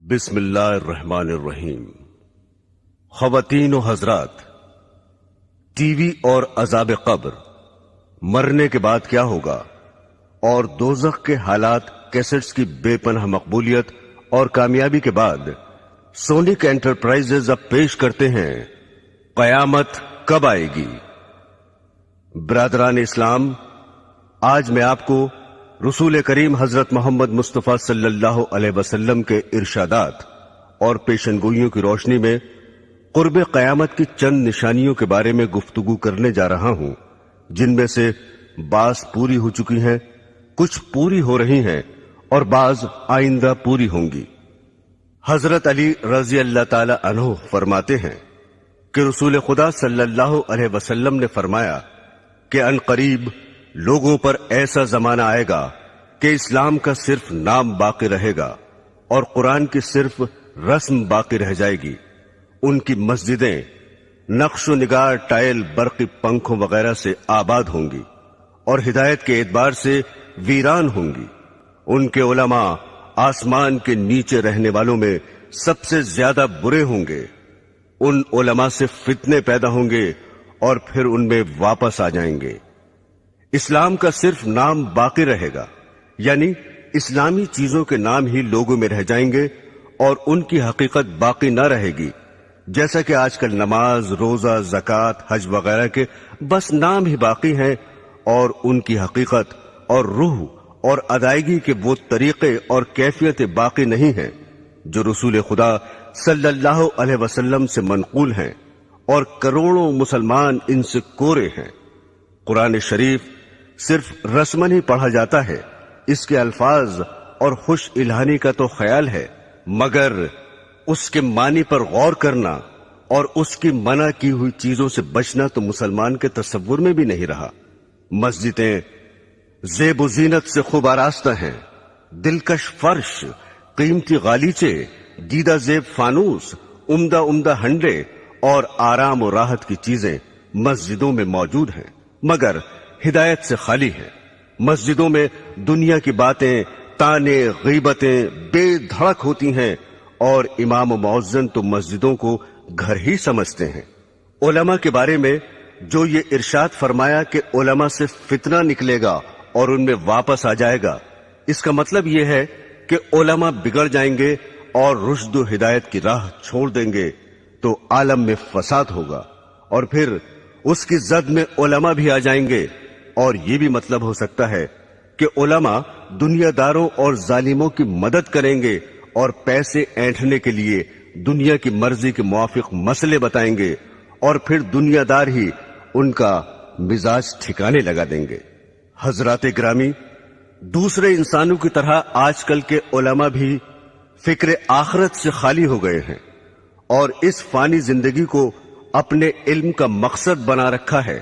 بسم اللہ الرحمن الرحیم۔ خواتین و حضرات، ٹی وی اور عذاب قبر، مرنے کے بعد کیا ہوگا اور دوزخ کے حالات کیسٹس کی بے پناہ مقبولیت اور کامیابی کے بعد سونک انٹرپرائزز اب پیش کرتے ہیں قیامت کب آئے گی۔ برادران اسلام، آج میں آپ کو رسول کریم حضرت محمد مصطفیٰ صلی اللہ علیہ وسلم کے ارشادات اور پیشن گوئیوں کی روشنی میں قرب قیامت کی چند نشانیوں کے بارے میں گفتگو کرنے جا رہا ہوں، جن میں سے بعض پوری ہو چکی ہیں، کچھ پوری ہو رہی ہیں اور بعض آئندہ پوری ہوں گی۔ حضرت علی رضی اللہ تعالی عنہ فرماتے ہیں کہ رسول خدا صلی اللہ علیہ وسلم نے فرمایا کہ عنقریب لوگوں پر ایسا زمانہ آئے گا کہ اسلام کا صرف نام باقی رہے گا اور قرآن کی صرف رسم باقی رہ جائے گی۔ ان کی مسجدیں نقش و نگار، ٹائل، برقی پنکھوں وغیرہ سے آباد ہوں گی اور ہدایت کے اعتبار سے ویران ہوں گی۔ ان کے علماء آسمان کے نیچے رہنے والوں میں سب سے زیادہ برے ہوں گے۔ ان علماء سے فتنے پیدا ہوں گے اور پھر ان میں واپس آ جائیں گے۔ اسلام کا صرف نام باقی رہے گا، یعنی اسلامی چیزوں کے نام ہی لوگوں میں رہ جائیں گے اور ان کی حقیقت باقی نہ رہے گی، جیسا کہ آج کل نماز، روزہ، زکوٰۃ، حج وغیرہ کے بس نام ہی باقی ہیں اور ان کی حقیقت اور روح اور ادائیگی کے وہ طریقے اور کیفیتیں باقی نہیں ہیں جو رسول خدا صلی اللہ علیہ وسلم سے منقول ہیں، اور کروڑوں مسلمان ان سے کورے ہیں۔ قرآن شریف صرف رسمن ہی پڑھا جاتا ہے، اس کے الفاظ اور خوش الہانی کا تو خیال ہے، مگر اس کے معنی پر غور کرنا اور اس کی منع کی ہوئی چیزوں سے بچنا تو مسلمان کے تصور میں بھی نہیں رہا۔ مسجدیں زیب و زینت سے خوب آراستہ ہیں، دلکش فرش، قیمتی غالیچے، دیدہ زیب فانوس، عمدہ عمدہ ہنڈے اور آرام و راحت کی چیزیں مسجدوں میں موجود ہیں، مگر ہدایت سے خالی ہیں۔ مسجدوں میں دنیا کی باتیں، تانے، غیبتیں بے دھڑک ہوتی ہیں اور امام و مؤذن تو مسجدوں کو گھر ہی سمجھتے ہیں۔ علماء کے بارے میں جو یہ ارشاد فرمایا کہ علماء سے فتنہ نکلے گا اور ان میں واپس آ جائے گا، اس کا مطلب یہ ہے کہ علماء بگڑ جائیں گے اور رشد و ہدایت کی راہ چھوڑ دیں گے تو عالم میں فساد ہوگا، اور پھر اس کی زد میں علماء بھی آ جائیں گے۔ اور یہ بھی مطلب ہو سکتا ہے کہ علماء دنیا داروں اور ظالموں کی مدد کریں گے اور پیسے اینٹھنے کے لیے دنیا کی مرضی کے موافق مسئلے بتائیں گے، اور پھر دنیا دار ہی ان کا مزاج ٹھکانے لگا دیں گے۔ حضرات گرامی، دوسرے انسانوں کی طرح آج کل کے علماء بھی فکر آخرت سے خالی ہو گئے ہیں اور اس فانی زندگی کو اپنے علم کا مقصد بنا رکھا ہے۔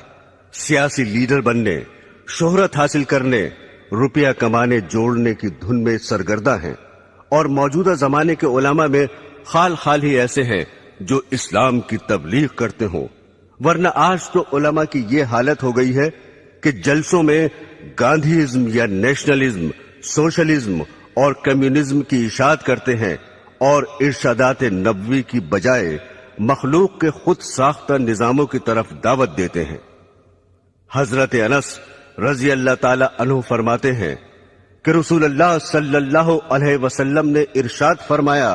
سیاسی لیڈر بننے، شہرت حاصل کرنے، روپیہ کمانے جوڑنے کی دھن میں سرگردہ ہیں، اور موجودہ زمانے کے علماء میں خال خال ہی ایسے ہیں جو اسلام کی تبلیغ کرتے ہوں، ورنہ آج تو علماء کی یہ حالت ہو گئی ہے کہ جلسوں میں گاندھیزم یا نیشنلزم، سوشلزم اور کمیونزم کی اشاعت کرتے ہیں اور ارشادات نبوی کی بجائے مخلوق کے خود ساختہ نظاموں کی طرف دعوت دیتے ہیں۔ حضرت انس رضی اللہ تعالی عنہ فرماتے ہیں کہ رسول اللہ صلی اللہ علیہ وسلم نے ارشاد فرمایا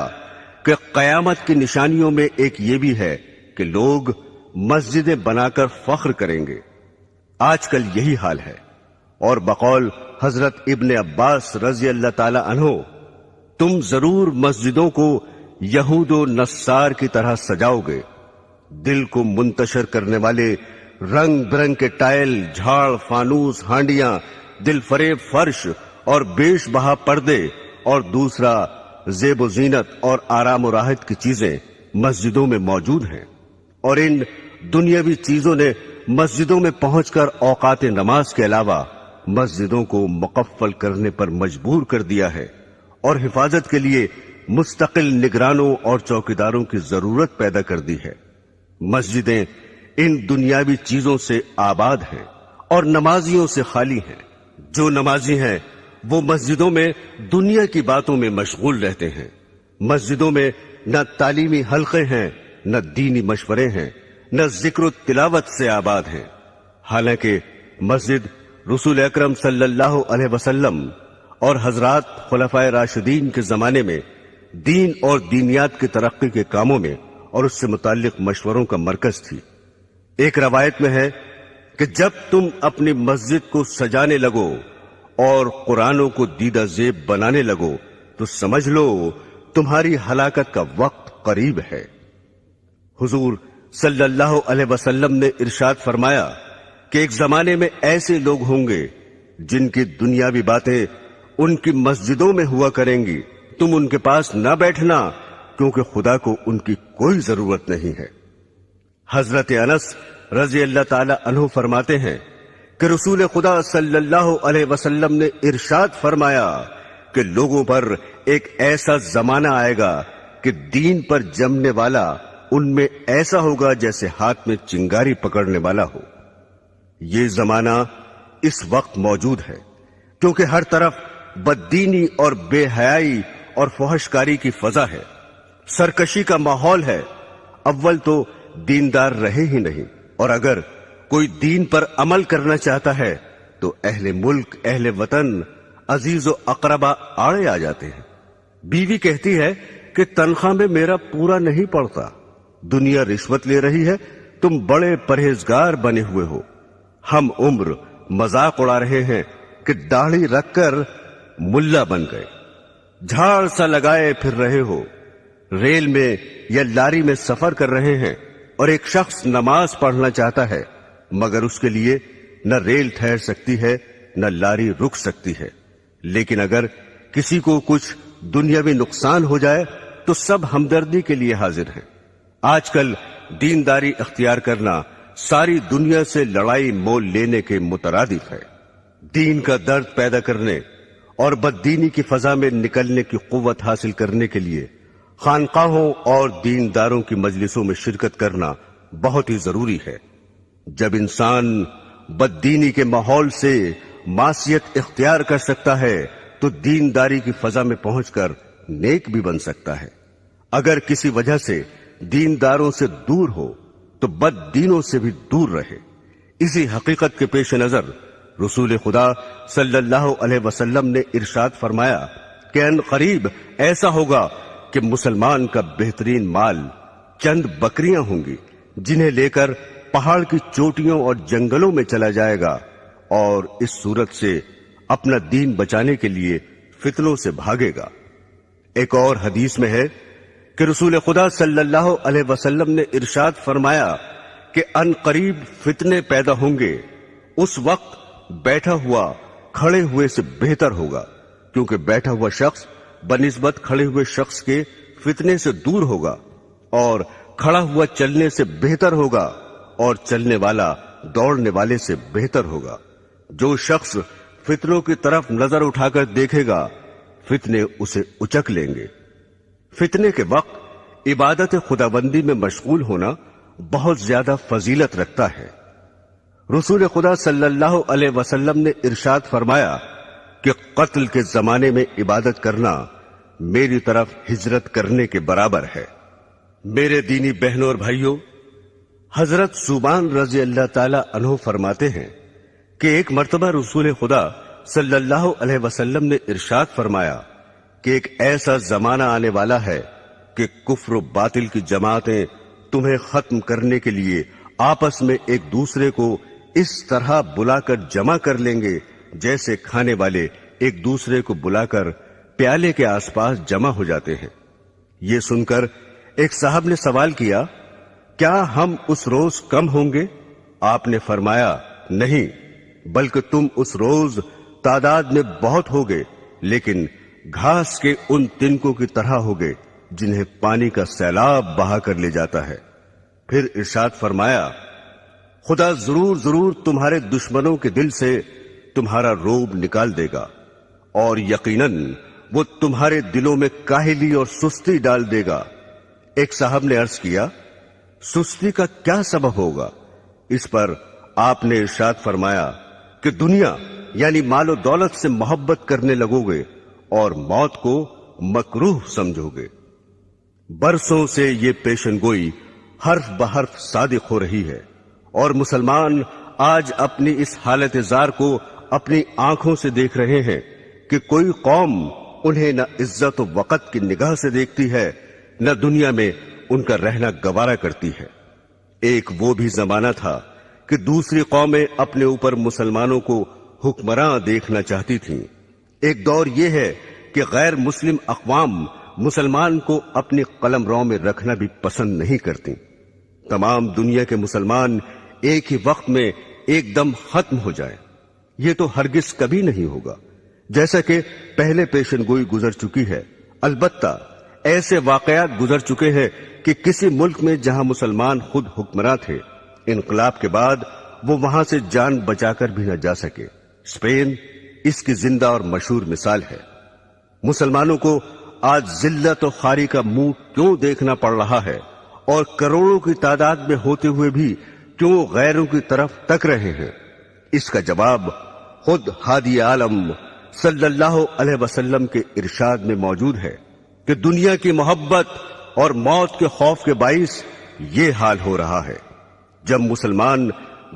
کہ قیامت کی نشانیوں میں ایک یہ بھی ہے کہ لوگ مسجدیں بنا کر فخر کریں گے۔ آج کل یہی حال ہے، اور بقول حضرت ابن عباس رضی اللہ تعالی عنہ، تم ضرور مسجدوں کو یہود و نصار کی طرح سجاؤ گے۔ دل کو منتشر کرنے والے رنگ برنگ کے ٹائل، جھاڑ، فانوس، ہانڈیاں، دل فریب فرش اور بیش بہا پردے، اور دوسرا زیب و زینت اور آرام و راحت کی چیزیں مسجدوں میں موجود ہیں، اور ان دنیاوی چیزوں نے مسجدوں میں پہنچ کر اوقات نماز کے علاوہ مسجدوں کو مقفل کرنے پر مجبور کر دیا ہے، اور حفاظت کے لیے مستقل نگرانوں اور چوکیداروں کی ضرورت پیدا کر دی ہے۔ مسجدیں ان دنیاوی چیزوں سے آباد ہیں اور نمازیوں سے خالی ہیں۔ جو نمازی ہیں وہ مسجدوں میں دنیا کی باتوں میں مشغول رہتے ہیں، مسجدوں میں نہ تعلیمی حلقے ہیں، نہ دینی مشورے ہیں، نہ ذکر و تلاوت سے آباد ہیں، حالانکہ مسجد رسول اکرم صلی اللہ علیہ وسلم اور حضرات خلفائے راشدین کے زمانے میں دین اور دینیات کی ترقی کے کاموں میں اور اس سے متعلق مشوروں کا مرکز تھی۔ ایک روایت میں ہے کہ جب تم اپنی مسجد کو سجانے لگو اور قرآنوں کو دیدہ زیب بنانے لگو تو سمجھ لو تمہاری ہلاکت کا وقت قریب ہے۔ حضور صلی اللہ علیہ وسلم نے ارشاد فرمایا کہ ایک زمانے میں ایسے لوگ ہوں گے جن کی دنیاوی باتیں ان کی مسجدوں میں ہوا کریں گی، تم ان کے پاس نہ بیٹھنا کیونکہ خدا کو ان کی کوئی ضرورت نہیں ہے۔ حضرت انس رضی اللہ تعالی عنہ فرماتے ہیں کہ رسول خدا صلی اللہ علیہ وسلم نے ارشاد فرمایا کہ لوگوں پر ایک ایسا زمانہ آئے گا کہ دین پر جمنے والا ان میں ایسا ہوگا جیسے ہاتھ میں چنگاری پکڑنے والا ہو۔ یہ زمانہ اس وقت موجود ہے کیونکہ ہر طرف بددینی اور بے حیائی اور فحش کاری کی فضا ہے، سرکشی کا ماحول ہے۔ اول تو دیندار رہے ہی نہیں، اور اگر کوئی دین پر عمل کرنا چاہتا ہے تو اہل ملک، اہل وطن، عزیز و اقربا آڑے آ جاتے ہیں۔ بیوی کہتی ہے کہ تنخواہ میں میرا پورا نہیں پڑتا، دنیا رشوت لے رہی ہے، تم بڑے پرہیزگار بنے ہوئے ہو، ہم عمر مذاق اڑا رہے ہیں کہ داڑھی رکھ کر ملا بن گئے، جھاڑ سا لگائے پھر رہے ہو، ریل میں یا لاری میں سفر کر رہے ہیں اور ایک شخص نماز پڑھنا چاہتا ہے مگر اس کے لیے نہ ریل ٹھہر سکتی ہے نہ لاری رک سکتی ہے، لیکن اگر کسی کو کچھ دنیاوی نقصان ہو جائے تو سب ہمدردی کے لیے حاضر ہیں۔ آج کل دینداری اختیار کرنا ساری دنیا سے لڑائی مول لینے کے مترادف ہے۔ دین کا درد پیدا کرنے اور بددینی کی فضا میں نکلنے کی قوت حاصل کرنے کے لیے خانقاہوں اور دینداروں کی مجلسوں میں شرکت کرنا بہت ہی ضروری ہے۔ جب انسان بددینی کے ماحول سے معصیت اختیار کر سکتا ہے تو دینداری کی فضا میں پہنچ کر نیک بھی بن سکتا ہے۔ اگر کسی وجہ سے دینداروں سے دور ہو تو بد دینوں سے بھی دور رہے۔ اسی حقیقت کے پیش نظر رسول خدا صلی اللہ علیہ وسلم نے ارشاد فرمایا کہ ان قریب ایسا ہوگا کہ مسلمان کا بہترین مال چند بکریاں ہوں گی جنہیں لے کر پہاڑ کی چوٹیوں اور جنگلوں میں چلا جائے گا، اور اس صورت سے اپنا دین بچانے کے لیے فتنوں سے بھاگے گا۔ ایک اور حدیث میں ہے کہ رسول خدا صلی اللہ علیہ وسلم نے ارشاد فرمایا کہ ان قریب فتنے پیدا ہوں گے، اس وقت بیٹھا ہوا کھڑے ہوئے سے بہتر ہوگا، کیونکہ بیٹھا ہوا شخص بنسبت کھڑے ہوئے شخص کے فتنے سے دور ہوگا، اور کھڑا ہوا چلنے سے بہتر ہوگا، اور چلنے والا دوڑنے والے سے بہتر ہوگا۔ جو شخص فتنوں کی طرف نظر اٹھا کر دیکھے گا فتنے اسے اچک لیں گے۔ فتنے کے وقت عبادت خداوندی میں مشغول ہونا بہت زیادہ فضیلت رکھتا ہے۔ رسول خدا صلی اللہ علیہ وسلم نے ارشاد فرمایا کہ قتل کے زمانے میں عبادت کرنا میری طرف ہجرت کرنے کے برابر ہے۔ میرے دینی بہنوں اور بھائیوں، حضرت ثوبان رضی اللہ تعالی عنہ فرماتے ہیں کہ ایک مرتبہ رسول خدا صلی اللہ علیہ وسلم نے ارشاد فرمایا کہ ایک ایسا زمانہ آنے والا ہے کہ کفر و باطل کی جماعتیں تمہیں ختم کرنے کے لیے آپس میں ایک دوسرے کو اس طرح بلا کر جمع کر لیں گے جیسے کھانے والے ایک دوسرے کو بلا کر پیالے کے آس پاس جمع ہو جاتے ہیں۔ یہ سن کر ایک صاحب نے سوال کیا، کیا ہم اس روز کم ہوں گے؟ آپ نے فرمایا، نہیں، بلکہ تم اس روز تعداد میں بہت ہوگے، لیکن گھاس کے ان تنکوں کی طرح ہوگے جنہیں پانی کا سیلاب بہا کر لے جاتا ہے۔ پھر ارشاد فرمایا، خدا ضرور ضرور تمہارے دشمنوں کے دل سے تمہارا روب نکال دے گا، اور یقیناً وہ تمہارے دلوں میں کاہلی اور سستی ڈال دے گا۔ ایک صاحب نے عرض کیا، سستی کا کیا سبب ہوگا؟ اس پر آپ نے ارشاد فرمایا کہ دنیا یعنی مال و دولت سے محبت کرنے لگو گے اور موت کو مکروہ سمجھو گے۔ برسوں سے یہ پیشن گوئی حرف بحرف صادق ہو رہی ہے، اور مسلمان آج اپنی اس حالت زار کو اپنی آنکھوں سے دیکھ رہے ہیں کہ کوئی قوم انہیں نہ عزت و وقت کی نگاہ سے دیکھتی ہے، نہ دنیا میں ان کا رہنا گوارا کرتی ہے۔ ایک وہ بھی زمانہ تھا کہ دوسری قومیں اپنے اوپر مسلمانوں کو حکمراں دیکھنا چاہتی تھیں۔ ایک دور یہ ہے کہ غیر مسلم اقوام مسلمان کو اپنی قلم رو میں رکھنا بھی پسند نہیں کرتی۔ تمام دنیا کے مسلمان ایک ہی وقت میں ایک دم ختم ہو جائیں، یہ تو ہرگز کبھی نہیں ہوگا، جیسا کہ پہلے پیشن گوئی گزر چکی ہے۔ البتہ ایسے واقعات گزر چکے ہیں کہ کسی ملک میں جہاں مسلمان خود حکمراں تھے، انقلاب کے بعد وہ وہاں سے جان بچا کر بھی نہ جا سکے۔ اسپین اس کی زندہ اور مشہور مثال ہے۔ مسلمانوں کو آج ذلت و خواری کا منہ کیوں دیکھنا پڑ رہا ہے، اور کروڑوں کی تعداد میں ہوتے ہوئے بھی کیوں غیروں کی طرف تک رہے ہیں؟ اس کا جواب خود ہادی عالم صلی اللہ علیہ وسلم کے ارشاد میں موجود ہے کہ دنیا کی محبت اور موت کے خوف کے باعث یہ حال ہو رہا ہے۔ جب مسلمان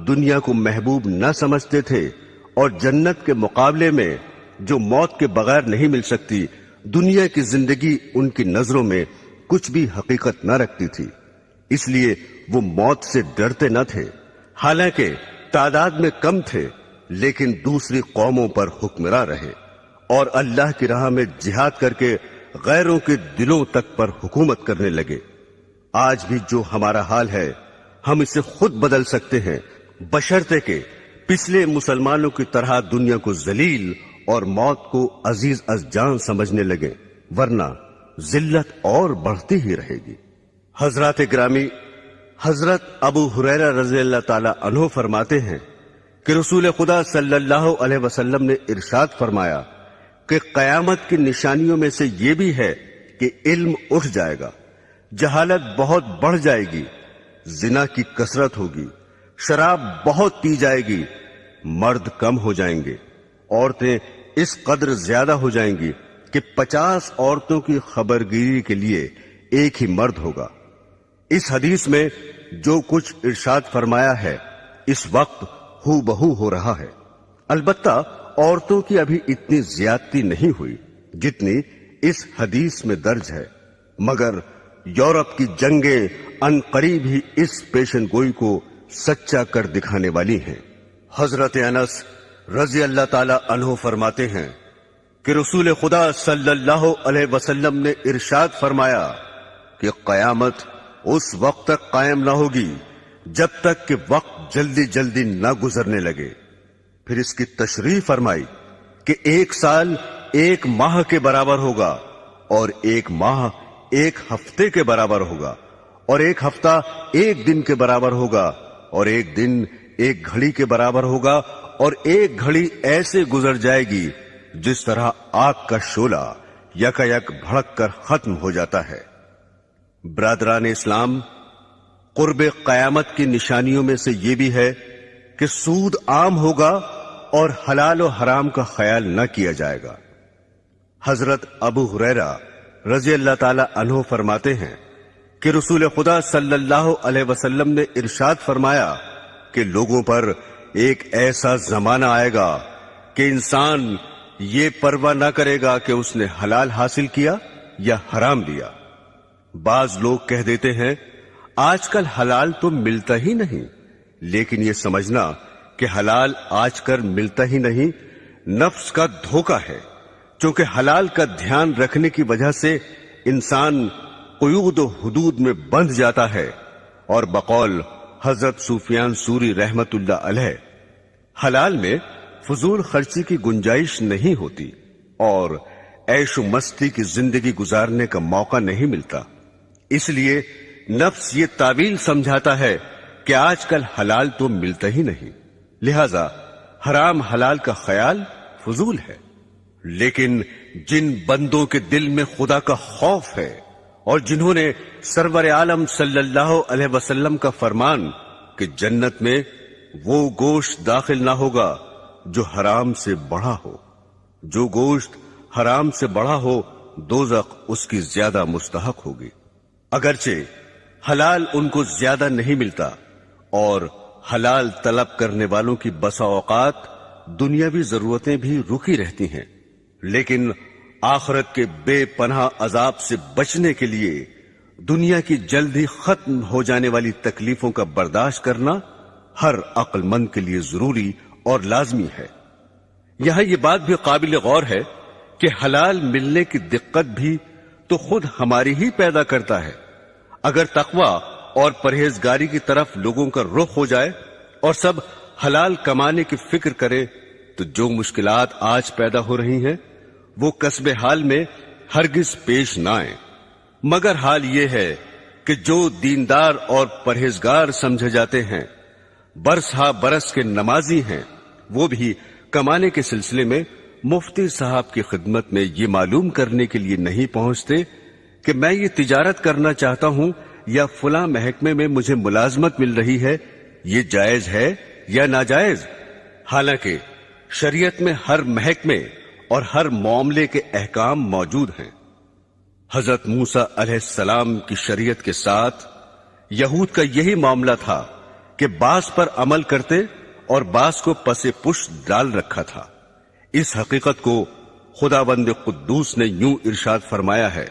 دنیا کو محبوب نہ سمجھتے تھے اور جنت کے مقابلے میں جو موت کے بغیر نہیں مل سکتی، دنیا کی زندگی ان کی نظروں میں کچھ بھی حقیقت نہ رکھتی تھی، اس لیے وہ موت سے ڈرتے نہ تھے۔ حالانکہ تعداد میں کم تھے، لیکن دوسری قوموں پر حکمراں رہے اور اللہ کی راہ میں جہاد کر کے غیروں کے دلوں تک پر حکومت کرنے لگے۔ آج بھی جو ہمارا حال ہے ہم اسے خود بدل سکتے ہیں، بشرطے کہ پچھلے مسلمانوں کی طرح دنیا کو ذلیل اور موت کو عزیز از جان سمجھنے لگے، ورنہ ذلت اور بڑھتی ہی رہے گی۔ حضرات گرامی، حضرت ابو ہریرہ رضی اللہ تعالی عنہ فرماتے ہیں کہ رسول خدا صلی اللہ علیہ وسلم نے ارشاد فرمایا کہ قیامت کی نشانیوں میں سے یہ بھی ہے کہ علم اٹھ جائے گا، جہالت بہت بڑھ جائے گی، زنا کی کثرت ہوگی، شراب بہت پی جائے گی، مرد کم ہو جائیں گے، عورتیں اس قدر زیادہ ہو جائیں گی کہ 50 عورتوں کی خبرگیری کے لیے ایک ہی مرد ہوگا۔ اس حدیث میں جو کچھ ارشاد فرمایا ہے اس وقت ہو بہو ہو رہا ہے۔ البتہ عورتوں کی ابھی اتنی زیادتی نہیں ہوئی جتنی اس حدیث میں درج ہے، مگر یورپ کی جنگیں ان قریب ہی اس پیشن گوئی کو سچا کر دکھانے والی ہیں۔ حضرت انس رضی اللہ تعالی عنہ فرماتے ہیں کہ رسول خدا صلی اللہ علیہ وسلم نے ارشاد فرمایا کہ قیامت اس وقت تک قائم نہ ہوگی جب تک کہ وقت جلدی جلدی نہ گزرنے لگے۔ پھر اس کی تشریح فرمائی کہ 1 سال 1 ماہ کے برابر ہوگا، اور 1 ماہ 1 ہفتے کے برابر ہوگا، اور 1 ہفتہ 1 دن کے برابر ہوگا، اور 1 دن 1 گھڑی کے برابر ہوگا، اور 1 گھڑی ایسے گزر جائے گی جس طرح آگ کا شعلہ یکایک بھڑک کر ختم ہو جاتا ہے۔ برادران اسلام، قرب قیامت کی نشانیوں میں سے یہ بھی ہے کہ سود عام ہوگا اور حلال و حرام کا خیال نہ کیا جائے گا۔ حضرت ابو ہریرہ رضی اللہ تعالی عنہ فرماتے ہیں کہ رسول خدا صلی اللہ علیہ وسلم نے ارشاد فرمایا کہ لوگوں پر ایک ایسا زمانہ آئے گا کہ انسان یہ پرواہ نہ کرے گا کہ اس نے حلال حاصل کیا یا حرام لیا۔ بعض لوگ کہہ دیتے ہیں آج کل حلال تو ملتا ہی نہیں، لیکن یہ سمجھنا کہ حلال آج کل ملتا ہی نہیں نفس کا دھوکہ ہے، چونکہ حلال کا دھیان رکھنے کی وجہ سے انسان قیود و حدود میں بندھ جاتا ہے، اور بقول حضرت سفیان ثوری رحمت اللہ علیہ حلال میں فضول خرچی کی گنجائش نہیں ہوتی اور عیش و مستی کی زندگی گزارنے کا موقع نہیں ملتا، اس لیے نفس یہ تعویل سمجھاتا ہے کہ آج کل حلال تو ملتا ہی نہیں، لہذا حرام حلال کا خیال فضول ہے۔ لیکن جن بندوں کے دل میں خدا کا خوف ہے اور جنہوں نے سرور عالم صلی اللہ علیہ وسلم کا فرمان کہ جنت میں وہ گوشت داخل نہ ہوگا جو حرام سے بڑھا ہو، جو گوشت حرام سے بڑھا ہو دوزخ اس کی زیادہ مستحق ہوگی۔ اگرچہ حلال ان کو زیادہ نہیں ملتا اور حلال طلب کرنے والوں کی بسا اوقات دنیاوی ضرورتیں بھی رکی رہتی ہیں، لیکن آخرت کے بے پناہ عذاب سے بچنے کے لیے دنیا کی جلد ہی ختم ہو جانے والی تکلیفوں کا برداشت کرنا ہر عقل مند کے لیے ضروری اور لازمی ہے۔ یہاں یہ بات بھی قابل غور ہے کہ حلال ملنے کی دقت بھی تو خود ہماری ہی پیدا کرتا ہے۔ اگر تقوی اور پرہیزگاری کی طرف لوگوں کا رخ ہو جائے اور سب حلال کمانے کی فکر کریں تو جو مشکلات آج پیدا ہو رہی ہیں وہ کسب حال میں ہرگز پیش نہ آئیں، مگر حال یہ ہے کہ جو دیندار اور پرہیزگار سمجھے جاتے ہیں، برس ہا برس کے نمازی ہیں، وہ بھی کمانے کے سلسلے میں مفتی صاحب کی خدمت میں یہ معلوم کرنے کے لیے نہیں پہنچتے کہ میں یہ تجارت کرنا چاہتا ہوں یا فلاں محکمے میں مجھے ملازمت مل رہی ہے، یہ جائز ہے یا ناجائز، حالانکہ شریعت میں ہر محکمے اور ہر معاملے کے احکام موجود ہیں۔ حضرت موسیٰ علیہ السلام کی شریعت کے ساتھ یہود کا یہی معاملہ تھا کہ بعض پر عمل کرتے اور بعض کو پس پشت ڈال رکھا تھا۔ اس حقیقت کو خداوند قدوس نے یوں ارشاد فرمایا ہے،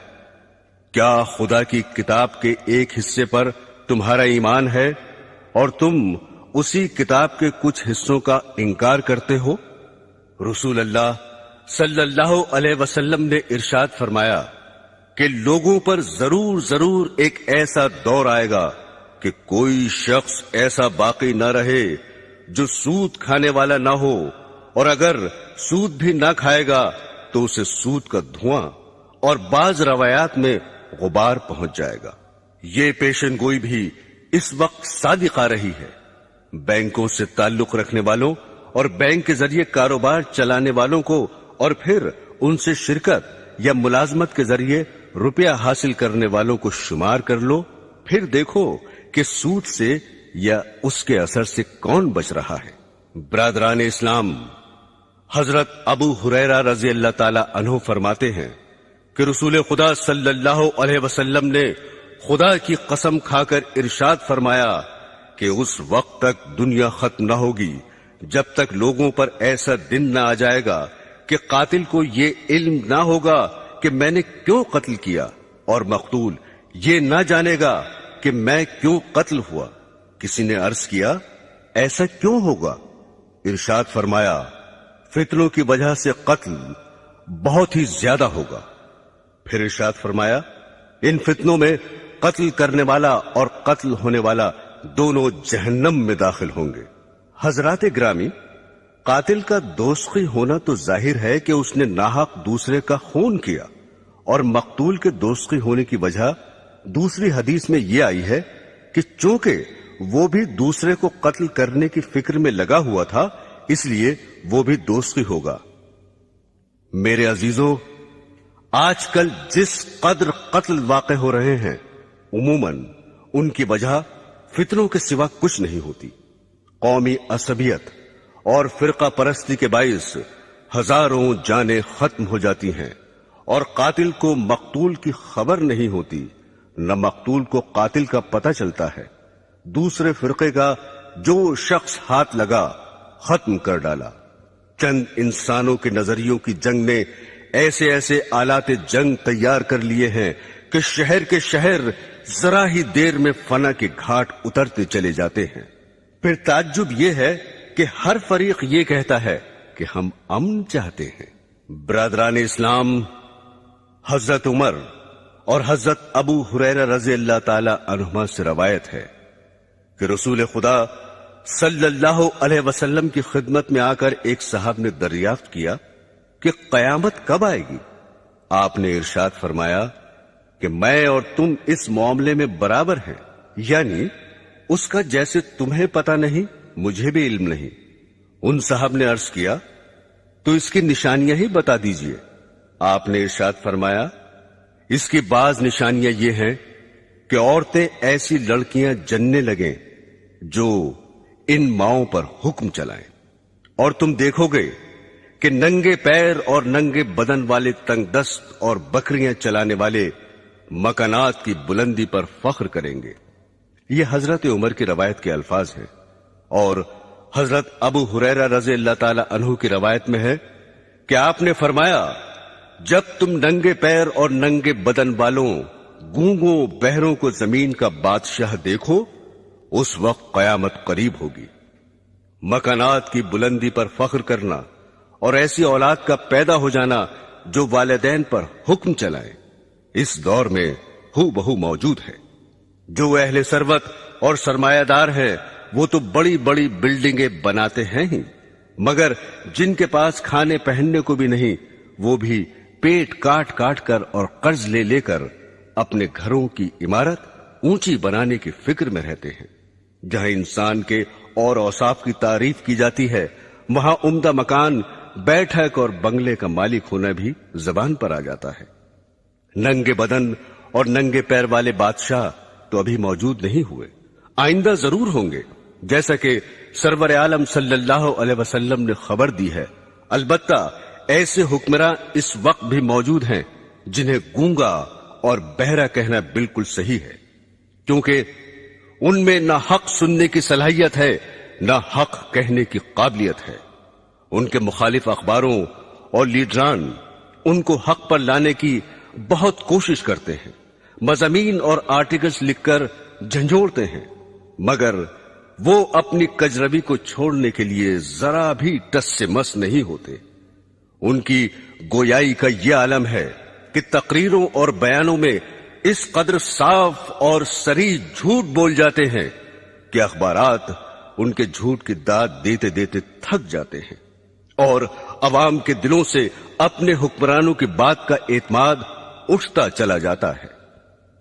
کیا خدا کی کتاب کے ایک حصے پر تمہارا ایمان ہے اور تم اسی کتاب کے کچھ حصوں کا انکار کرتے ہو؟ رسول اللہ صلی اللہ علیہ وسلم نے ارشاد فرمایا کہ لوگوں پر ضرور ایک ایسا دور آئے گا کہ کوئی شخص ایسا باقی نہ رہے جو سود کھانے والا نہ ہو، اور اگر سود بھی نہ کھائے گا تو اسے سود کا دھواں اور بعض روایات میں غبار پہنچ جائے گا۔ یہ پیشن گوئی بھی اس وقت صادق آ رہی ہے۔ بینکوں سے تعلق رکھنے والوں اور بینک کے ذریعے کاروبار چلانے والوں کو اور پھر ان سے شرکت یا ملازمت کے ذریعے روپیہ حاصل کرنے والوں کو شمار کر لو، پھر دیکھو کہ سود سے یا اس کے اثر سے کون بچ رہا ہے۔ برادران اسلام، حضرت ابو ہریرہ رضی اللہ تعالی عنہ فرماتے ہیں کہ رسول خدا صلی اللہ علیہ وسلم نے خدا کی قسم کھا کر ارشاد فرمایا کہ اس وقت تک دنیا ختم نہ ہوگی جب تک لوگوں پر ایسا دن نہ آ جائے گا کہ قاتل کو یہ علم نہ ہوگا کہ میں نے کیوں قتل کیا، اور مقتول یہ نہ جانے گا کہ میں کیوں قتل ہوا۔ کسی نے عرض کیا، ایسا کیوں ہوگا؟ ارشاد فرمایا، فتنوں کی وجہ سے قتل بہت ہی زیادہ ہوگا۔ پھر ارشاد فرمایا، ان فتنوں میں قتل کرنے والا اور قتل ہونے والا دونوں جہنم میں داخل ہوں گے۔ حضرات گرامی، قاتل کا دوزخی ہونا تو ظاہر ہے کہ اس نے ناحق دوسرے کا خون کیا، اور مقتول کے دوزخی ہونے کی وجہ دوسری حدیث میں یہ آئی ہے کہ چونکہ وہ بھی دوسرے کو قتل کرنے کی فکر میں لگا ہوا تھا اس لیے وہ بھی دوزخی ہوگا۔ میرے عزیزوں، آج کل جس قدر قتل واقع ہو رہے ہیں عموماً ان کی وجہ فتنوں کے سوا کچھ نہیں ہوتی۔ قومی عصبیت اور فرقہ پرستی کے باعث ہزاروں جانیں ختم ہو جاتی ہیں، اور قاتل کو مقتول کی خبر نہیں ہوتی، نہ مقتول کو قاتل کا پتہ چلتا ہے۔ دوسرے فرقے کا جو شخص ہاتھ لگا ختم کر ڈالا۔ چند انسانوں کے نظریوں کی جنگ نے ایسے ایسے آلات جنگ تیار کر لیے ہیں کہ شہر کے شہر ذرا ہی دیر میں فنا کے گھاٹ اترتے چلے جاتے ہیں۔ پھر تعجب یہ ہے کہ ہر فریق یہ کہتا ہے کہ ہم امن چاہتے ہیں۔ برادران اسلام، حضرت عمر اور حضرت ابو ہریرہ رضی اللہ تعالی عنہما سے روایت ہے کہ رسول خدا صلی اللہ علیہ وسلم کی خدمت میں آ کر ایک صاحب نے دریافت کیا کہ قیامت کب آئے گی؟ آپ نے ارشاد فرمایا کہ میں اور تم اس معاملے میں برابر ہیں، یعنی اس کا جیسے تمہیں پتہ نہیں مجھے بھی علم نہیں۔ ان صاحب نے عرض کیا، تو اس کی نشانیاں ہی بتا دیجئے۔ آپ نے ارشاد فرمایا، اس کی بعض نشانیاں یہ ہیں کہ عورتیں ایسی لڑکیاں جننے لگیں جو ان ماؤں پر حکم چلائیں، اور تم دیکھو گے کہ ننگے پیر اور ننگے بدن والے تنگ دست اور بکریاں چلانے والے مکانات کی بلندی پر فخر کریں گے. یہ حضرت عمر کی روایت کے الفاظ ہیں، اور حضرت ابو ہریرہ رضی اللہ تعالی عنہ کی روایت میں ہے کہ آپ نے فرمایا، جب تم ننگے پیر اور ننگے بدن والوں، گونگوں، بہروں کو زمین کا بادشاہ دیکھو، اس وقت قیامت قریب ہوگی. مکانات کی بلندی پر فخر کرنا اور ایسی اولاد کا پیدا ہو جانا جو والدین پر حکم چلائے، اس دور میں ہو بہو موجود ہے. جو اہل ثروت اور سرمایہ دار ہیں وہ تو بڑی بڑی بلڈنگیں بناتے ہیں ہی، مگر جن کے پاس کھانے پہننے کو بھی نہیں، وہ بھی پیٹ کاٹ کاٹ کر اور قرض لے لے کر اپنے گھروں کی عمارت اونچی بنانے کی فکر میں رہتے ہیں. جہاں انسان کے اور اوصاف کی تعریف کی جاتی ہے، وہاں عمدہ مکان، بیٹھک اور بنگلے کا مالک ہونا بھی زبان پر آ جاتا ہے. ننگے بدن اور ننگے پیر والے بادشاہ تو ابھی موجود نہیں ہوئے، آئندہ ضرور ہوں گے، جیسا کہ سرور عالم صلی اللہ علیہ وسلم نے خبر دی ہے. البتہ ایسے حکمراں اس وقت بھی موجود ہیں جنہیں گونگا اور بہرا کہنا بالکل صحیح ہے، کیونکہ ان میں نہ حق سننے کی صلاحیت ہے نہ حق کہنے کی قابلیت ہے. ان کے مخالف اخباروں اور لیڈران ان کو حق پر لانے کی بہت کوشش کرتے ہیں، مضامین اور آرٹیکلز لکھ کر جھنجھوڑتے ہیں، مگر وہ اپنی کجروی کو چھوڑنے کے لیے ذرا بھی ٹس سے مس نہیں ہوتے. ان کی گویائی کا یہ عالم ہے کہ تقریروں اور بیانوں میں اس قدر صاف اور صریح جھوٹ بول جاتے ہیں کہ اخبارات ان کے جھوٹ کی داد دیتے دیتے تھک جاتے ہیں، اور عوام کے دلوں سے اپنے حکمرانوں کی بات کا اعتماد اٹھتا چلا جاتا ہے.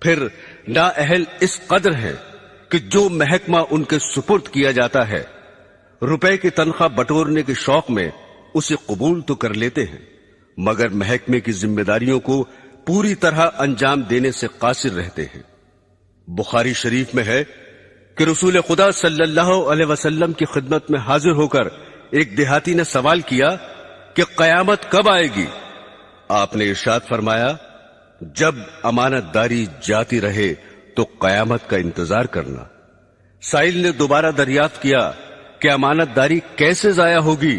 پھر نااہل اس قدر ہے کہ جو محکمہ ان کے سپرد کیا جاتا ہے، روپے کی تنخواہ بٹورنے کے شوق میں اسے قبول تو کر لیتے ہیں، مگر محکمے کی ذمہ داریوں کو پوری طرح انجام دینے سے قاصر رہتے ہیں. بخاری شریف میں ہے کہ رسول خدا صلی اللہ علیہ وسلم کی خدمت میں حاضر ہو کر ایک دیہاتی نے سوال کیا کہ قیامت کب آئے گی؟ آپ نے ارشاد فرمایا، جب امانت داری جاتی رہے تو قیامت کا انتظار کرنا. سائل نے دوبارہ دریافت کیا کہ امانت داری کیسے ضائع ہوگی؟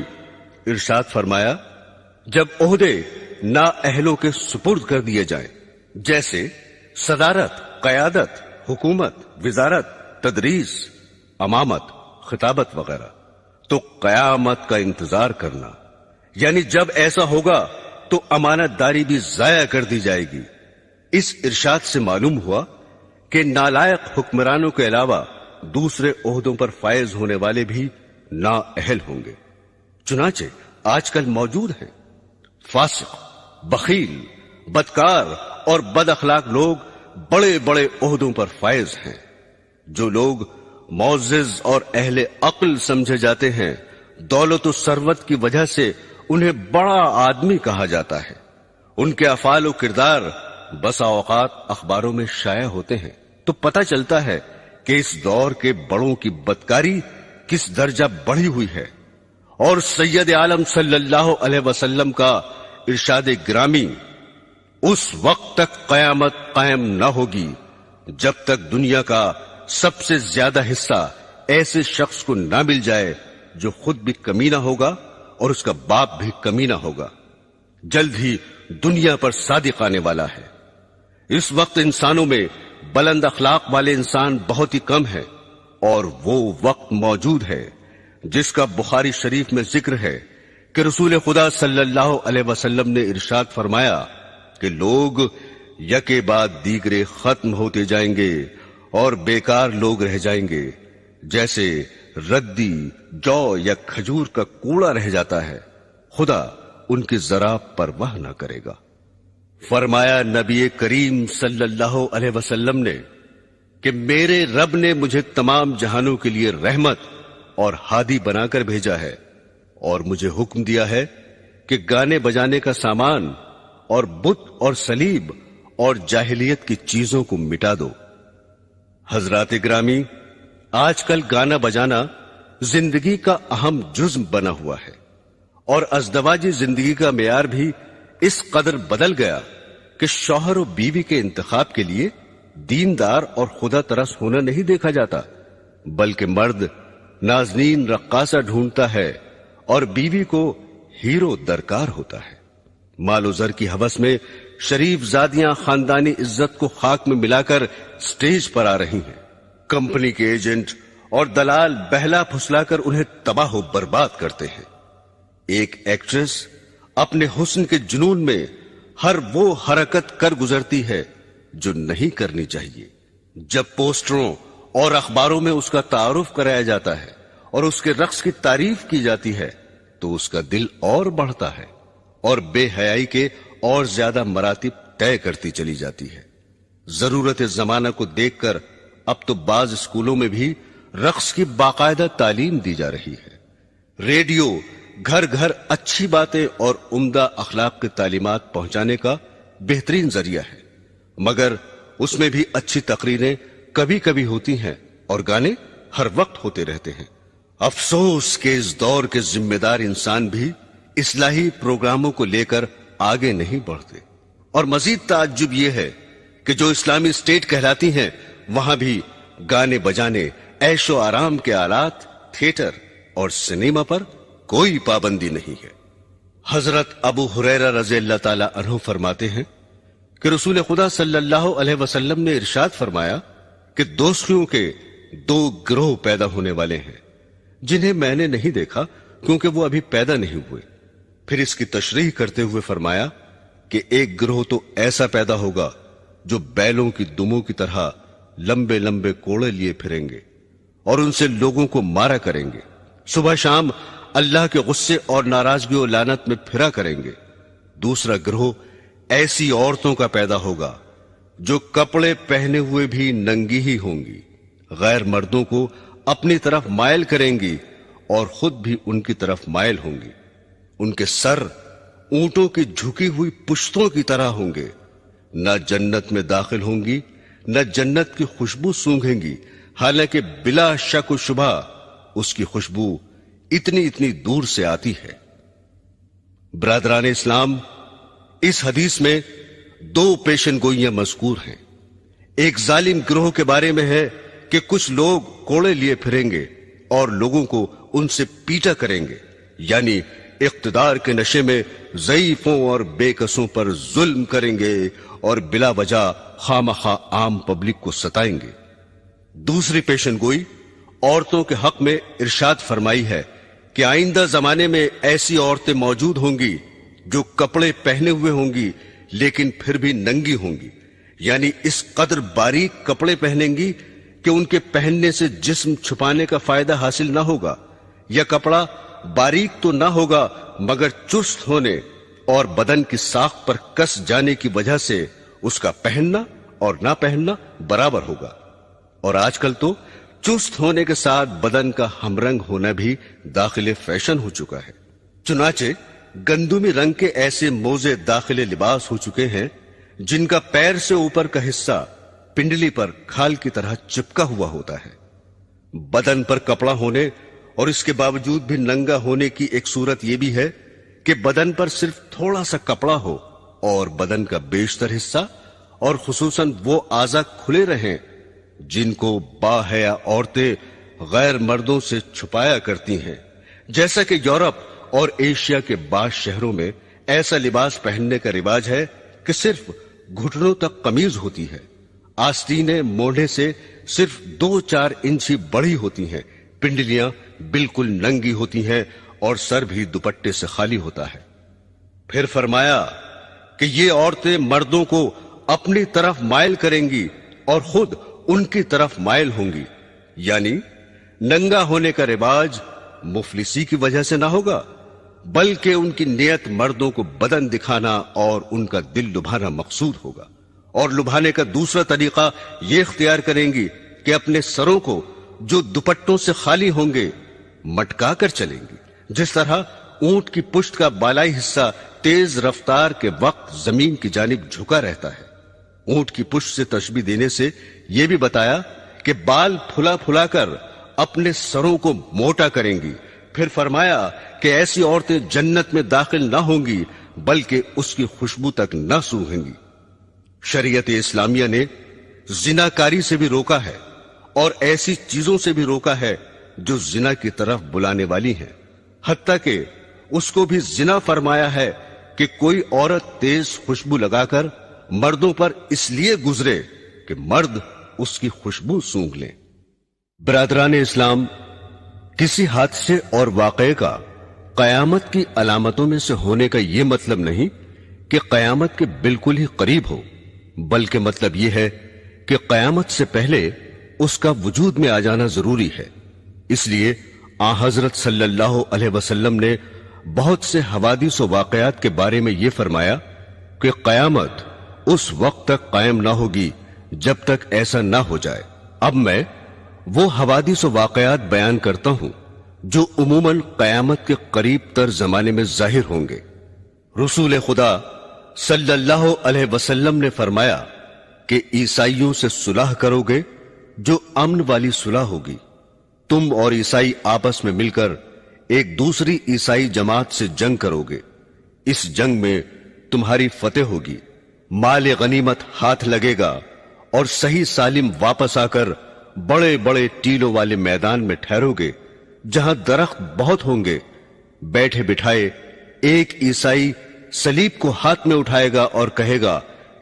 ارشاد فرمایا، جب عہدے نااہلوں کے سپرد کر دیے جائیں، جیسے صدارت، قیادت، حکومت، وزارت، تدریس، امامت، خطابت وغیرہ، تو قیامت کا انتظار کرنا. یعنی جب ایسا ہوگا تو امانت داری بھی ضائع کر دی جائے گی. اس ارشاد سے معلوم ہوا کہ نالائق حکمرانوں کے علاوہ دوسرے عہدوں پر فائز ہونے والے بھی نااہل ہوں گے. چنانچہ آج کل موجود ہیں فاسق، بخیل، بدکار اور بد اخلاق لوگ بڑے بڑے عہدوں پر فائز ہیں. جو لوگ معزز اور اہل عقل سمجھے جاتے ہیں، دولت و ثروت کی وجہ سے انہیں بڑا آدمی کہا جاتا ہے. ان کے افعال و کردار بسا اوقات اخباروں میں شائع ہوتے ہیں تو پتہ چلتا ہے کہ اس دور کے بڑوں کی بدکاری کس درجہ بڑھی ہوئی ہے. اور سید عالم صلی اللہ علیہ وسلم کا ارشاد گرامی، اس وقت تک قیامت قائم نہ ہوگی جب تک دنیا کا سب سے زیادہ حصہ ایسے شخص کو نہ مل جائے جو خود بھی کمینہ ہوگا اور اس کا باپ بھی کمینہ ہوگا. جلد ہی دنیا پر صادق آنے والا ہے. اس وقت انسانوں میں بلند اخلاق والے انسان بہت ہی کم ہیں، اور وہ وقت موجود ہے جس کا بخاری شریف میں ذکر ہے کہ رسول خدا صلی اللہ علیہ وسلم نے ارشاد فرمایا کہ لوگ یکے بعد دیگرے ختم ہوتے جائیں گے اور بیکار لوگ رہ جائیں گے، جیسے ردی، جو یا کھجور کا کوڑا رہ جاتا ہے. خدا ان کی ذرا پرواہ نہ کرے گا. فرمایا نبی کریم صلی اللہ علیہ وسلم نے کہ میرے رب نے مجھے تمام جہانوں کے لیے رحمت اور ہادی بنا کر بھیجا ہے، اور مجھے حکم دیا ہے کہ گانے بجانے کا سامان اور بت اور صلیب اور جاہلیت کی چیزوں کو مٹا دو. حضرات گرامی، آج کل گانا بجانا زندگی کا اہم جزو بنا ہوا ہے، اور ازدواجی زندگی کا معیار بھی اس قدر بدل گیا کہ شوہر و بیوی کے انتخاب کے لیے دیندار اور خدا ترس ہونا نہیں دیکھا جاتا، بلکہ مرد نازنین رقاصہ ڈھونڈتا ہے اور بیوی کو ہیرو درکار ہوتا ہے۔ مال و زر کی ہوس میں شریف زادیاں خاندانی عزت کو خاک میں ملا کر سٹیج پر آ رہی ہیں۔ کمپنی کے ایجنٹ اور دلال بہلا پھسلا کر انہیں تباہ و برباد کرتے ہیں۔ ایک ایکٹریس اپنے حسن کے جنون میں ہر وہ حرکت کر گزرتی ہے جو نہیں کرنی چاہیے۔ جب پوسٹروں اور اخباروں میں اس کا تعارف کرایا جاتا ہے اور اس کے رقص کی تعریف کی جاتی ہے تو اس کا دل اور بڑھتا ہے اور بے حیائی کے اور زیادہ مراتب طے کرتی چلی جاتی ہے۔ ضرورت زمانہ کو دیکھ کر اب تو بعض اسکولوں میں بھی رقص کی باقاعدہ تعلیم دی جا رہی ہے۔ ریڈیو گھر گھر اچھی باتیں اور عمدہ اخلاق کی تعلیمات پہنچانے کا بہترین ذریعہ ہے، مگر اس میں بھی اچھی تقریریں کبھی کبھی ہوتی ہیں اور گانے ہر وقت ہوتے رہتے ہیں۔ افسوس کہ اس دور کے ذمہ دار انسان بھی اصلاحی پروگراموں کو لے کر آگے نہیں بڑھتے، اور مزید تعجب یہ ہے کہ جو اسلامی اسٹیٹ کہلاتی ہیں وہاں بھی گانے بجانے، عیش و آرام کے آلات، تھیٹر اور سنیما پر کوئی پابندی نہیں ہے۔ حضرت ابو ہریرہ رضی اللہ تعالی عنہ فرماتے ہیں کہ رسول خدا صلی اللہ علیہ وسلم نے ارشاد فرمایا کہ دوستیوں کے دو گروہ پیدا ہونے والے ہیں جنہیں میں نے نہیں دیکھا کیونکہ وہ ابھی پیدا نہیں ہوئے۔ پھر اس کی تشریح کرتے ہوئے فرمایا کہ ایک گروہ تو ایسا پیدا ہوگا جو بیلوں کی دموں کی طرح لمبے لمبے کوڑے لیے پھریں گے اور ان سے لوگوں کو مارا کریں گے، صبح شام اللہ کے غصے اور ناراضگی و لعنت میں پھرا کریں گے۔ دوسرا گروہ ایسی عورتوں کا پیدا ہوگا جو کپڑے پہنے ہوئے بھی ننگی ہی ہوں گی، غیر مردوں کو اپنی طرف مائل کریں گی اور خود بھی ان کی طرف مائل ہوں گی۔ ان کے سر اونٹوں کی جھکی ہوئی پشتوں کی طرح ہوں گے، نہ جنت میں داخل ہوں گی نہ جنت کی خوشبو سونگھیں گی، حالانکہ بلا شک و شبہ اس کی خوشبو اتنی دور سے آتی ہے۔ برادران اسلام، اس حدیث میں دو پیشن گوئیاں مذکور ہیں۔ ایک ظالم گروہ کے بارے میں ہے کہ کچھ لوگ کوڑے لیے پھریں گے اور لوگوں کو ان سے پیٹا کریں گے، یعنی اقتدار کے نشے میں ضعیفوں اور بے کسوں پر ظلم کریں گے اور بلا وجہ خامخواہ عام پبلک کو ستائیں گے۔ دوسری پیشن گوئی عورتوں کے حق میں ارشاد فرمائی ہے کہ آئندہ زمانے میں ایسی عورتیں موجود ہوں گی جو کپڑے پہنے ہوئے ہوں گی لیکن پھر بھی ننگی ہوں گی، یعنی اس قدر باریک کپڑے پہنیں گی کہ ان کے پہننے سے جسم چھپانے کا فائدہ حاصل نہ ہوگا، یا کپڑا باریک تو نہ ہوگا مگر چست ہونے اور بدن کی ساخت پر کس جانے کی وجہ سے اس کا پہننا اور نہ پہننا برابر ہوگا۔ اور آج کل تو چست ہونے کے ساتھ بدن کا ہم رنگ ہونا بھی داخل فیشن ہو چکا ہے۔ چنانچہ گندمی رنگ کے ایسے موزے داخل لباس ہو چکے ہیں جن کا پیر سے اوپر کا حصہ پنڈلی پر کھال کی طرح چپکا ہوا ہوتا ہے۔ بدن پر کپڑا ہونے اور اس کے باوجود بھی ننگا ہونے کی ایک صورت یہ بھی ہے کہ بدن پر صرف تھوڑا سا کپڑا ہو اور بدن کا بیشتر حصہ اور خصوصاً وہ اعضاء کھلے رہیں جن کو باحیا عورتیں غیر مردوں سے چھپایا کرتی ہیں، جیسا کہ یورپ اور ایشیا کے بعض شہروں میں ایسا لباس پہننے کا رواج ہے کہ صرف گھٹنوں تک قمیض ہوتی ہے، آستینیں موڑھے سے صرف 2-4 انچ ہی بڑی ہوتی ہیں، پنڈلیاں بالکل ننگی ہوتی ہیں اور سر بھی دوپٹے سے خالی ہوتا ہے۔ پھر فرمایا کہ یہ عورتیں مردوں کو اپنی طرف مائل کریں گی اور خود ان کی طرف مائل ہوں گی، یعنی ننگا ہونے کا رواج مفلسی کی وجہ سے نہ ہوگا بلکہ ان کی نیت مردوں کو بدن دکھانا اور ان کا دل لبھانا مقصود ہوگا، اور لبھانے کا دوسرا طریقہ یہ اختیار کریں گی کہ اپنے سروں کو جو دوپٹوں سے خالی ہوں گے مٹکا کر چلیں گی، جس طرح اونٹ کی پشت کا بالائی حصہ تیز رفتار کے وقت زمین کی جانب جھکا رہتا ہے۔ اونٹ کی پشت سے تشبیہ دینے سے یہ بھی بتایا کہ بال پھلا پھلا کر اپنے سروں کو موٹا کریں گی۔ پھر فرمایا کہ ایسی عورتیں جنت میں داخل نہ ہوں گی بلکہ اس کی خوشبو تک نہ سونگھیں گی۔ شریعت اسلامیہ نے زناکاری سے بھی روکا ہے اور ایسی چیزوں سے بھی روکا ہے جو زنا کی طرف بلانے والی ہیں، حتیٰ کہ اس کو بھی زنا فرمایا ہے کہ کوئی عورت تیز خوشبو لگا کر مردوں پر اس لیے گزرے کہ مرد اس کی خوشبو سونگھ لیں۔ برادران اسلام، کسی حادثے اور واقعے کا قیامت کی علامتوں میں سے ہونے کا یہ مطلب نہیں کہ قیامت کے بالکل ہی قریب ہو، بلکہ مطلب یہ ہے کہ قیامت سے پہلے اس کا وجود میں آ جانا ضروری ہے۔ اس لیے حضرت صلی اللہ علیہ وسلم نے بہت سے حوادث و واقعات کے بارے میں یہ فرمایا کہ قیامت اس وقت تک قائم نہ ہوگی جب تک ایسا نہ ہو جائے۔ اب میں وہ حوادث و واقعات بیان کرتا ہوں جو عموماً قیامت کے قریب تر زمانے میں ظاہر ہوں گے۔ رسول خدا صلی اللہ علیہ وسلم نے فرمایا کہ عیسائیوں سے صلح کرو گے جو امن والی صلح ہوگی۔ تم اور عیسائی آپس میں مل کر ایک دوسری عیسائی جماعت سے جنگ کرو گے، اس جنگ میں تمہاری فتح ہوگی، مال غنیمت ہاتھ لگے گا اور صحیح سالم واپس آ کر بڑے بڑے ٹیلوں والے میدان میں ٹھہرو گے جہاں درخت بہت ہوں گے۔ بیٹھے بٹھائے ایک عیسائی صلیب کو ہاتھ میں اٹھائے گا اور کہے گا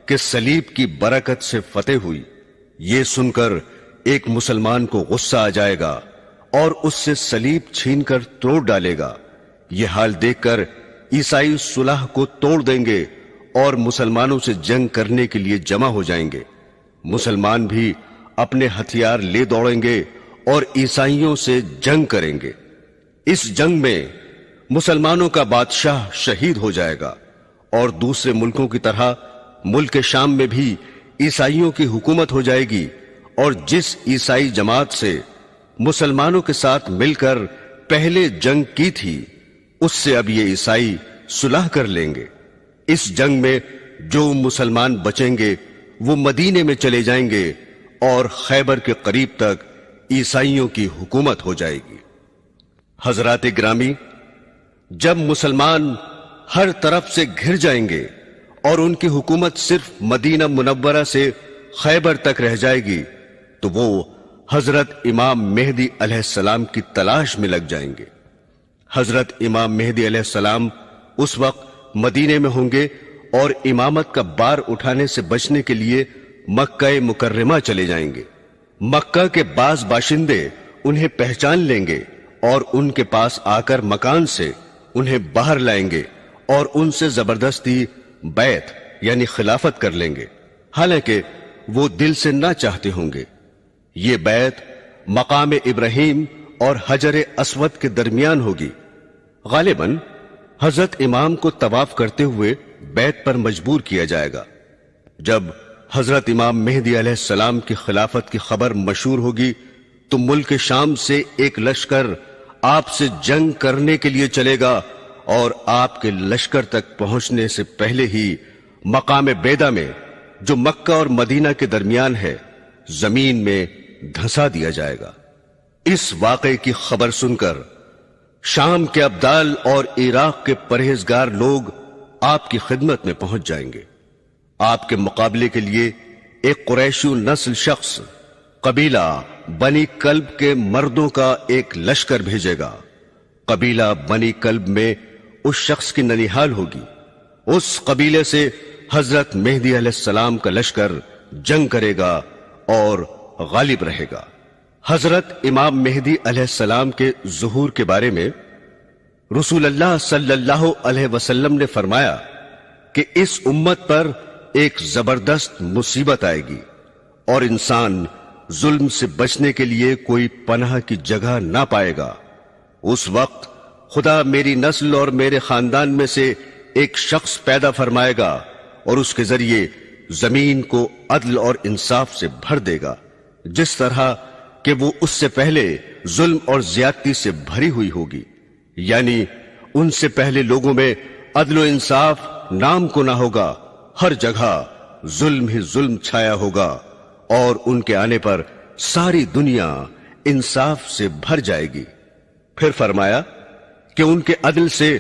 کہ صلیب کی برکت سے فتح ہوئی۔ یہ سن کر ایک مسلمان کو غصہ آ جائے گا اور اس سے صلیب چھین کر توڑ ڈالے گا۔ یہ حال دیکھ کر عیسائی صلح کو توڑ دیں گے اور مسلمانوں سے جنگ کرنے کے لیے جمع ہو جائیں گے۔ مسلمان بھی اپنے ہتھیار لے دوڑیں گے اور عیسائیوں سے جنگ کریں گے۔ اس جنگ میں مسلمانوں کا بادشاہ شہید ہو جائے گا اور دوسرے ملکوں کی طرح ملک شام میں بھی عیسائیوں کی حکومت ہو جائے گی، اور جس عیسائی جماعت سے مسلمانوں کے ساتھ مل کر پہلے جنگ کی تھی اس سے اب یہ عیسائی صلح کر لیں گے۔ اس جنگ میں جو مسلمان بچیں گے وہ مدینے میں چلے جائیں گے اور خیبر کے قریب تک عیسائیوں کی حکومت ہو جائے گی۔ حضرات گرامی، جب مسلمان ہر طرف سے گھر جائیں گے اور ان کی حکومت صرف مدینہ منورہ سے خیبر تک رہ جائے گی تو وہ حضرت امام مہدی علیہ السلام کی تلاش میں لگ جائیں گے۔ حضرت امام مہدی علیہ السلام اس وقت مدینے میں ہوں گے اور امامت کا بار اٹھانے سے بچنے کے لیے مکہ مکرمہ چلے جائیں گے۔ مکہ کے بعض باشندے انہیں پہچان لیں گے اور ان کے پاس آ کر مکان سے انہیں باہر لائیں گے اور ان سے زبردستی بیعت یعنی خلافت کر لیں گے، حالانکہ وہ دل سے نہ چاہتے ہوں گے۔ یہ بیعت مقام ابراہیم اور حجر اسود کے درمیان ہوگی۔ غالباً حضرت امام کو طواف کرتے ہوئے بیعت پر مجبور کیا جائے گا۔ جب حضرت امام مہدی علیہ السلام کی خلافت کی خبر مشہور ہوگی تو ملک شام سے ایک لشکر آپ سے جنگ کرنے کے لیے چلے گا اور آپ کے لشکر تک پہنچنے سے پہلے ہی مقام بیدا میں جو مکہ اور مدینہ کے درمیان ہے زمین میں دھنسا دیا جائے گا۔ اس واقعے کی خبر سن کر شام کے ابدال اور عراق کے پرہیزگار لوگ آپ کی خدمت میں پہنچ جائیں گے۔ آپ کے مقابلے کے لیے ایک قریشی نسل شخص قبیلہ بنی کلب کے مردوں کا ایک لشکر بھیجے گا۔ قبیلہ بنی کلب میں اس شخص کی ننیحال ہوگی۔ اس قبیلے سے حضرت مہدی علیہ السلام کا لشکر جنگ کرے گا اور غالب رہے گا۔ حضرت امام مہدی علیہ السلام کے ظہور کے بارے میں رسول اللہ صلی اللہ علیہ وسلم نے فرمایا کہ اس امت پر ایک زبردست مصیبت آئے گی اور انسان ظلم سے بچنے کے لیے کوئی پناہ کی جگہ نہ پائے گا۔ اس وقت خدا میری نسل اور میرے خاندان میں سے ایک شخص پیدا فرمائے گا اور اس کے ذریعے زمین کو عدل اور انصاف سے بھر دے گا، جس طرح کہ وہ اس سے پہلے ظلم اور زیادتی سے بھری ہوئی ہوگی، یعنی ان سے پہلے لوگوں میں عدل و انصاف نام کو نہ ہوگا، ہر جگہ ظلم ہی ظلم چھایا ہوگا، اور ان کے آنے پر ساری دنیا انصاف سے بھر جائے گی۔ پھر فرمایا کہ ان کے عدل سے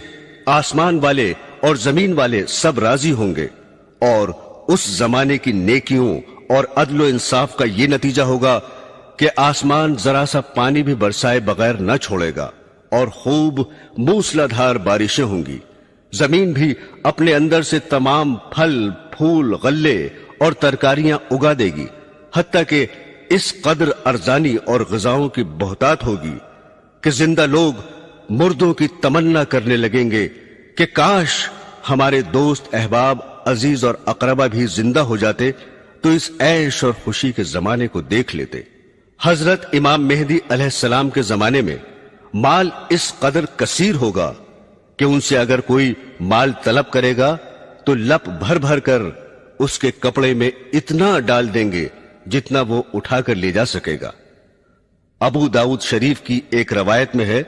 آسمان والے اور زمین والے سب راضی ہوں گے اور اس زمانے کی نیکیوں اور عدل و انصاف کا یہ نتیجہ ہوگا کہ آسمان ذرا سا پانی بھی برسائے بغیر نہ چھوڑے گا اور خوب موسلادھار بارشیں ہوں گی. زمین بھی اپنے اندر سے تمام پھل پھول غلے اور ترکاریاں اگا دے گی، حتیٰ کہ اس قدر ارزانی اور غذاؤں کی بہتات ہوگی کہ زندہ لوگ مردوں کی تمنا کرنے لگیں گے کہ کاش ہمارے دوست احباب عزیز اور اقربا بھی زندہ ہو جاتے تو اس عیش اور خوشی کے زمانے کو دیکھ لیتے. حضرت امام مہدی علیہ السلام کے زمانے میں مال اس قدر کثیر ہوگا کہ ان سے اگر کوئی مال طلب کرے گا تو لپ بھر بھر کر اس کے کپڑے میں اتنا ڈال دیں گے جتنا وہ اٹھا کر لے جا سکے گا. ابو داؤد شریف کی ایک روایت میں ہے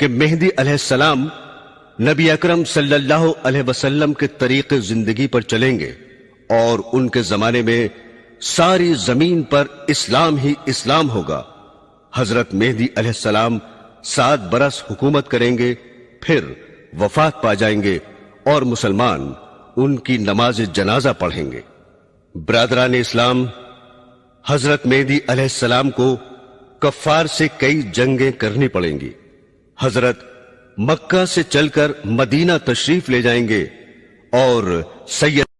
کہ مہدی علیہ السلام نبی اکرم صلی اللہ علیہ وسلم کے طریق زندگی پر چلیں گے اور ان کے زمانے میں ساری زمین پر اسلام ہی اسلام ہوگا. حضرت مہدی علیہ السلام 7 برس حکومت کریں گے، پھر وفات پا جائیں گے اور مسلمان ان کی نماز جنازہ پڑھیں گے. برادران اسلام، حضرت مہدی علیہ السلام کو کفار سے کئی جنگیں کرنی پڑیں گی. حضرت مکہ سے چل کر مدینہ تشریف لے جائیں گے اور سید